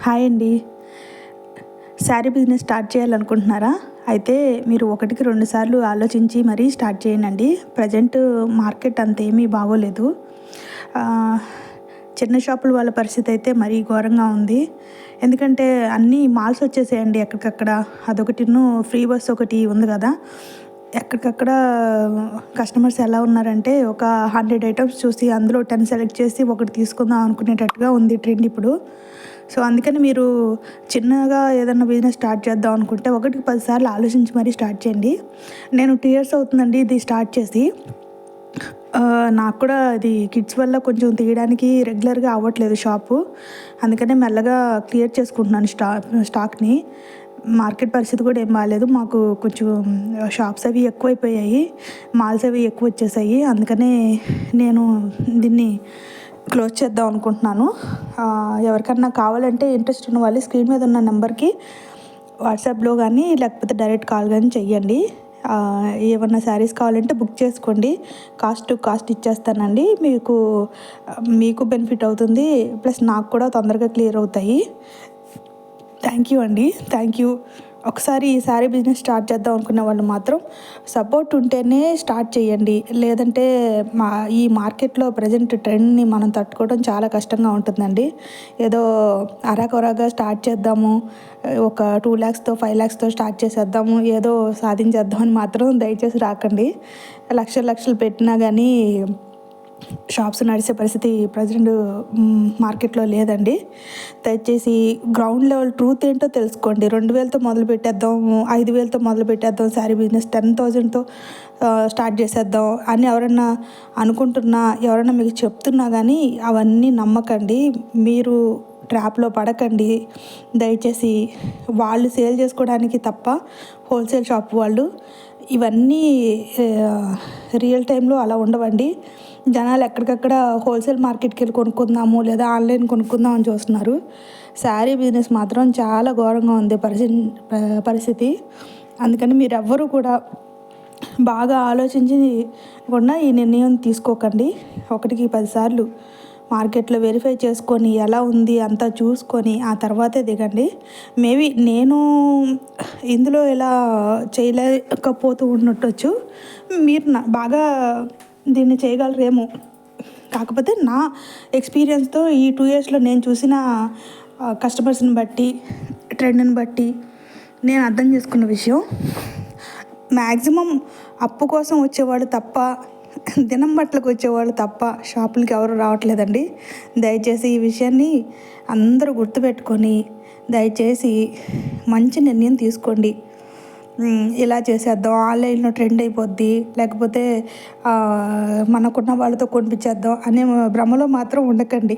Hi అండి. Sari business start చేయాలనుకుంటున్నారా? అయితే మీరు ఒకటికి రెండు సార్లు ఆలోచించి మరీ స్టార్ట్ చేయండి. ప్రజెంట్ మార్కెట్ అంతేమీ బాగోలేదు. చిన్న షాపుల వాళ్ళ పరిస్థితి అయితే మరీ ఘోరంగా ఉంది. ఎందుకంటే అన్నీ మాల్స్ వచ్చేసాయండి ఎక్కడికక్కడ. అదొకటిను ఫ్రీ బస్ ఒకటి ఉంది కదా, ఎక్కడికక్కడ కస్టమర్స్ ఎలా ఉన్నారంటే ఒక 100 ఐటమ్స్ చూసి అందులో 10 సెలెక్ట్ చేసి ఒకటి తీసుకుందాం అనుకునేటట్టుగా ఉంది ట్రెండ్ ఇప్పుడు. సో అందుకని మీరు చిన్నగా ఏదన్నా బిజినెస్ స్టార్ట్ చేద్దాం అనుకుంటే ఒకటికి 10 సార్లు ఆలోచించి మరీ స్టార్ట్ చేయండి. నేను 2 ఇయర్స్ అవుతుందండి ఇది స్టార్ట్ చేసి. నాకు కూడా ఇది కిడ్స్ వల్ల కొంచెం తీయడానికి రెగ్యులర్గా అవ్వట్లేదు షాపు. అందుకనే మెల్లగా క్లియర్ చేసుకుంటున్నాను స్టాక్ని. మార్కెట్ పరిస్థితి కూడా ఏం బాగాలేదు. మాకు కొంచెం షాప్స్ అవి ఎక్కువైపోయాయి, మాల్స్ అవి ఎక్కువ వచ్చేసాయి. అందుకనే నేను దీన్ని క్లోజ్ చేద్దాం అనుకుంటున్నాను. ఎవరికన్నా కావాలంటే ఇంట్రెస్ట్ ఉన్న వాళ్ళు స్క్రీన్ మీద ఉన్న నెంబర్కి వాట్సాప్లో కానీ లేకపోతే డైరెక్ట్ కాల్ కానీ చెయ్యండి. ఏమన్నా శారీస్ కావాలంటే బుక్ చేసుకోండి. కాస్ట్ ఇచ్చేస్తానండి. మీకు బెనిఫిట్ అవుతుంది, ప్లస్ నాకు కూడా తొందరగా క్లియర్ అవుతాయి. థ్యాంక్ యూ అండి, థ్యాంక్ యూ. ఒకసారి ఈ శారీ బిజినెస్ స్టార్ట్ చేద్దాం అనుకున్న వాళ్ళు మాత్రం సపోర్ట్ ఉంటేనే స్టార్ట్ చేయండి. లేదంటే ఈ మార్కెట్లో ప్రజెంట్ ట్రెండ్ని మనం తట్టుకోవడం చాలా కష్టంగా ఉంటుందండి. ఏదో అరాకొరాగా స్టార్ట్ చేద్దాము, ఒక 2 lakhsతో 5 lakhsతో స్టార్ట్ చేసేద్దాము, ఏదో సాధించేద్దామని మాత్రం దయచేసి రాకండి. లక్షలు పెట్టినా కానీ షాప్స్ నడిచే పరిస్థితి ప్రజెంట్ మార్కెట్లో లేదండి. దయచేసి గ్రౌండ్ లెవెల్ ట్రూత్ ఏంటో తెలుసుకోండి. 2000తో మొదలు పెట్టేద్దాం, 5000తో మొదలు పెట్టేద్దాం శారీ బిజినెస్, 10,000తో స్టార్ట్ చేసేద్దాం అని ఎవరన్నా అనుకుంటున్నా, ఎవరన్నా మీకు చెప్తున్నా కానీ అవన్నీ నమ్మకండి. మీరు ట్రాప్లో పడకండి దయచేసి. వాళ్ళు సేల్ చేసుకోవడానికి తప్ప హోల్సేల్ షాప్ వాళ్ళు ఇవన్నీ రియల్ టైంలో అలా ఉండవండి. జనాలు ఎక్కడికక్కడ హోల్సేల్ మార్కెట్కి వెళ్ళి కొనుక్కుందాము లేదా ఆన్లైన్ కొనుక్కుందాం అని చూస్తున్నారు. శారీ బిజినెస్ మాత్రం చాలా ఘోరంగా ఉంది పరిస్థితి. అందుకని మీరు ఎవ్వరూ కూడా బాగా ఆలోచించి కూడా ఈ నిర్ణయం తీసుకోకండి. ఒకటికి 10 సార్లు మార్కెట్లో వెరిఫై చేసుకొని ఎలా ఉంది అంతా చూసుకొని ఆ తర్వాతే దిగండి. మేబీ నేను ఇందులో ఎలా చేయలేకపోతూ ఉండొచ్చు, మీరు బాగా దీన్ని చేయగలరేమో. కాకపోతే నా ఎక్స్పీరియన్స్తో ఈ 2 ఇయర్స్లో నేను చూసిన కస్టమర్స్ని బట్టి, ట్రెండ్ని బట్టి నేను అర్థం చేసుకున్న విషయం, మ్యాక్సిమం అప్పు కోసం వచ్చేవాళ్ళు తప్ప, దినం బట్టలకు వచ్చేవాళ్ళు తప్ప షాపులకి ఎవరు రావట్లేదండి. దయచేసి ఈ విషయాన్ని అందరూ గుర్తుపెట్టుకొని దయచేసి మంచి నిర్ణయం తీసుకోండి. ఇలా చేసేద్దాం, ఆన్లైన్లో ట్రెండ్ అయిపోద్ది, లేకపోతే మనకున్న వాళ్ళతో కొనిపించేద్దాం అనే భ్రమలో మాత్రం ఉండకండి.